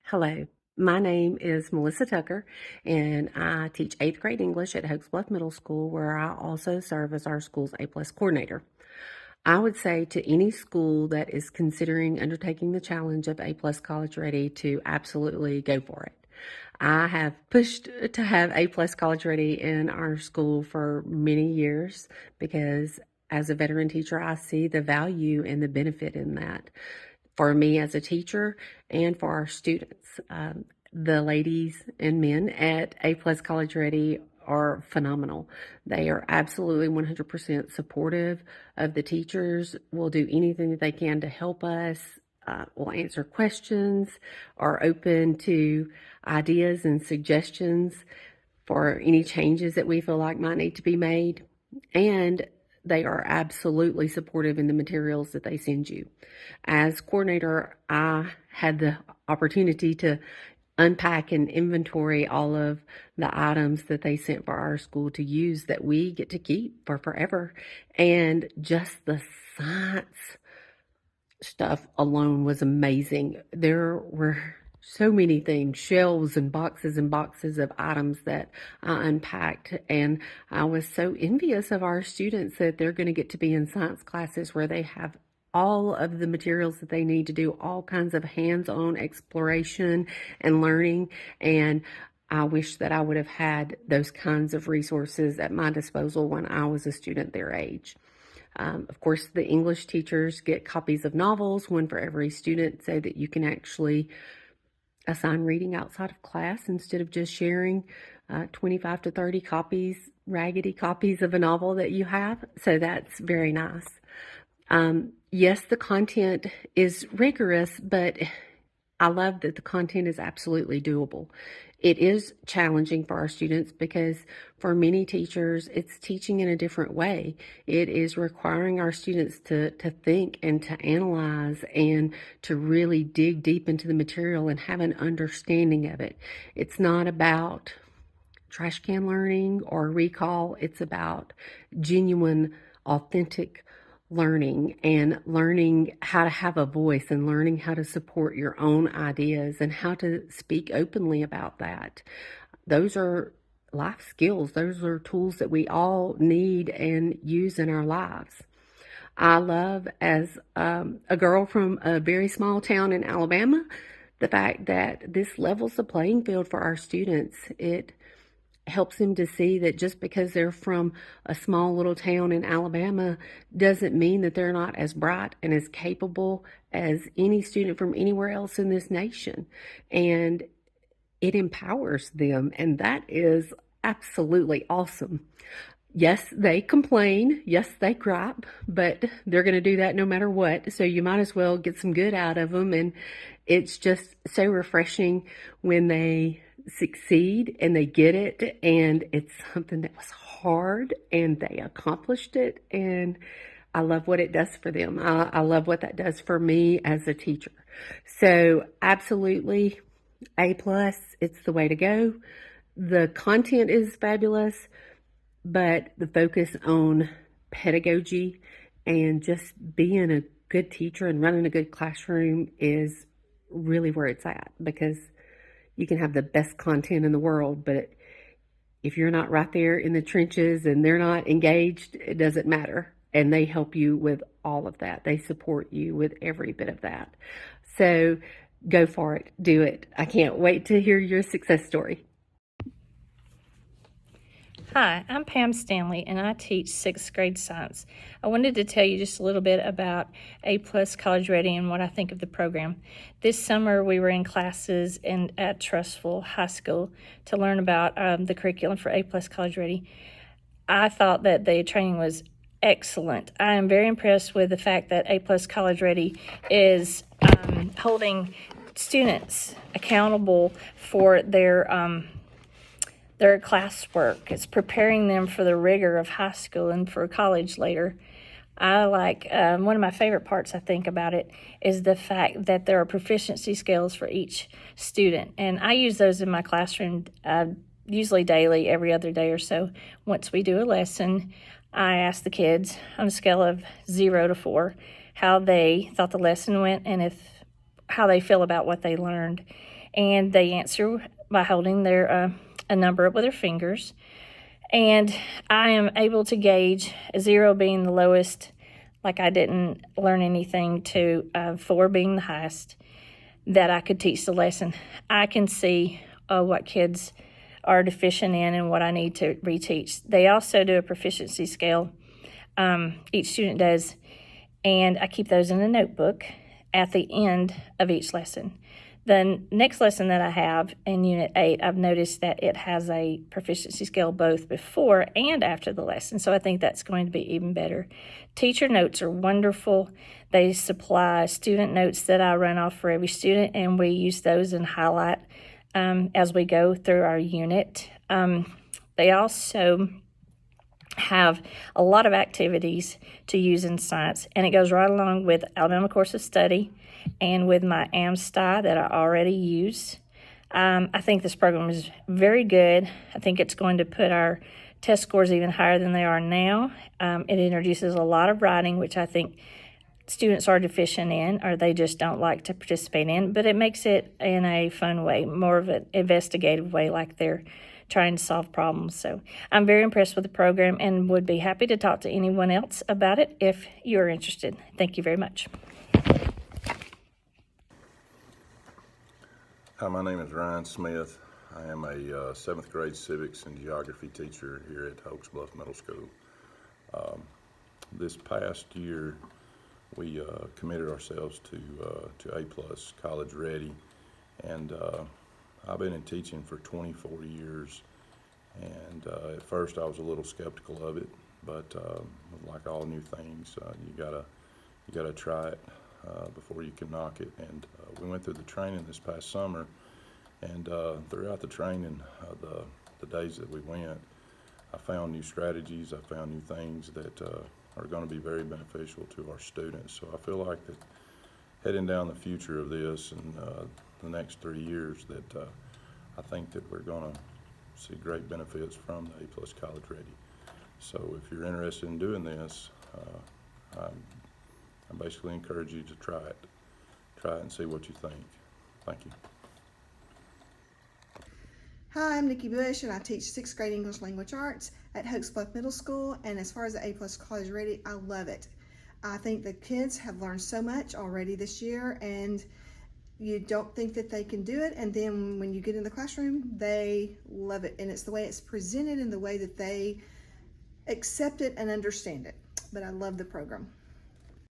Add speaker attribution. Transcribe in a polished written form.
Speaker 1: Hello, my name is Melissa Tucker, and I teach 8th grade English at Hoax Bluff Middle School, where I also serve as our school's A-plus coordinator. I would say to any school that is considering undertaking the challenge of A-plus college ready to absolutely go for it. I have pushed to have A-plus college ready in our school for many years because as a veteran teacher, I see the value and the benefit in that for me as a teacher and for our students. The ladies and men at A-plus College Ready are phenomenal. They are absolutely 100% supportive of the teachers, will do anything that they can to help us, will answer questions, are open to ideas and suggestions for any changes that we feel like might need to be made. And they are absolutely supportive in the materials that they send you. As coordinator, I had the opportunity to unpack and inventory all of the items that they sent for our school to use that we get to keep for forever. And just the science stuff alone was amazing. There were so many things, shelves and boxes of items that I unpacked. And I was so envious of our students that they're going to get to be in science classes where they have all of the materials that they need to do all kinds of hands-on exploration and learning. And I wish that I would have had those kinds of resources at my disposal when I was a student their age. Of course, the English teachers get copies of novels, one for every student, so that you can actually assign reading outside of class instead of just sharing 25 to 30 copies, raggedy copies of a novel that you have. So that's very nice. Yes, the content is rigorous, but I love that the content is absolutely doable. It is challenging for our students because for many teachers, it's teaching in a different way. It is requiring our students to think and to analyze and to really dig deep into the material and have an understanding of it. It's not about trash can learning or recall. It's about genuine, authentic learning and learning how to have a voice and learning how to support your own ideas and how to speak openly about that. Those are life skills. Those are tools that we all need and use in our lives. I love, as a girl from a very small town in Alabama, the fact that this levels the playing field for our students. It helps them to see that just because they're from a small little town in Alabama doesn't mean that they're not as bright and as capable as any student from anywhere else in this nation. And it empowers them, and that is absolutely awesome. Yes, they complain. Yes, they gripe, but they're going to do that no matter what. So you might as well get some good out of them. And it's just so refreshing when they succeed and they get it, and it's something that was hard and they accomplished it. And I love what it does for them. I love what that does for me as a teacher. So absolutely A plus, it's the way to go. The content is fabulous, but the focus on pedagogy and just being a good teacher and running a good classroom is really where it's at, because you can have the best content in the world, but if you're not right there in the trenches and they're not engaged, it doesn't matter. And they help you with all of that. They support you with every bit of that. So go for it. Do it. I can't wait to hear your success story.
Speaker 2: Hi, I'm Pam Stanley, and I teach 6th grade science. I wanted to tell you just a little bit about A-plus College Ready and what I think of the program. This summer, we were in classes at Trustful High School to learn about the curriculum for A-plus College Ready. I thought that the training was excellent. I am very impressed with the fact that A-plus College Ready is holding students accountable for their classwork. It's preparing them for the rigor of high school and for college later. I like, one of my favorite parts I think about it is the fact that there are proficiency scales for each student. And I use those in my classroom usually daily, every other day or so. Once we do a lesson, I ask the kids on a scale of 0 to 4 how they thought the lesson went and how they feel about what they learned. and they answer by holding their a number up with their fingers. And I am able to gauge 0 being the lowest, like I didn't learn anything, to 4 being the highest, that I could teach the lesson. I can see what kids are deficient in and what I need to reteach. They also do a proficiency scale, each student does, and I keep those in a notebook at the end of each lesson. The next lesson that I have in Unit 8, I've noticed that it has a proficiency scale both before and after the lesson, so I think that's going to be even better. Teacher notes are wonderful. They supply student notes that I run off for every student, and we use those and highlight as we go through our unit. They also have a lot of activities to use in science, and it goes right along with Alabama Course of Study and with my AMSTI that I already use. I think this program is very good. I think it's going to put our test scores even higher than they are now. It introduces a lot of writing, which I think students are deficient in, or they just don't like to participate in, but it makes it in a fun way, more of an investigative way, like they're trying to solve problems. So I'm very impressed with the program and would be happy to talk to anyone else about it if you're interested. Thank you very much.
Speaker 3: Hi, my name is Ryan Smith. I am a 7th grade civics and geography teacher here at Oaks Bluff Middle School. This past year, we committed ourselves to A+ College Ready, and I've been in teaching for 24 years, and at first I was a little skeptical of it, but like all new things, you gotta try it before you can knock it. And we went through the training this past summer, and throughout the training, the days that we went, I found new strategies, I found new things that are going to be very beneficial to our students. So I feel like that heading down the future of this and the next 3 years, that I think that we're going to see great benefits from the A+ College Ready. So if you're interested in doing this, I basically encourage you to try it and see what you think. Thank you.
Speaker 4: Hi, I'm Nikki Bush, and I teach 6th grade English Language Arts at Oaks Bluff Middle School. And as far as the A+ College Ready, I love it. I think the kids have learned so much already this year, and you don't think that they can do it, and then when you get in the classroom, they love it. And it's the way it's presented and the way that they accept it and understand it. But I love the program.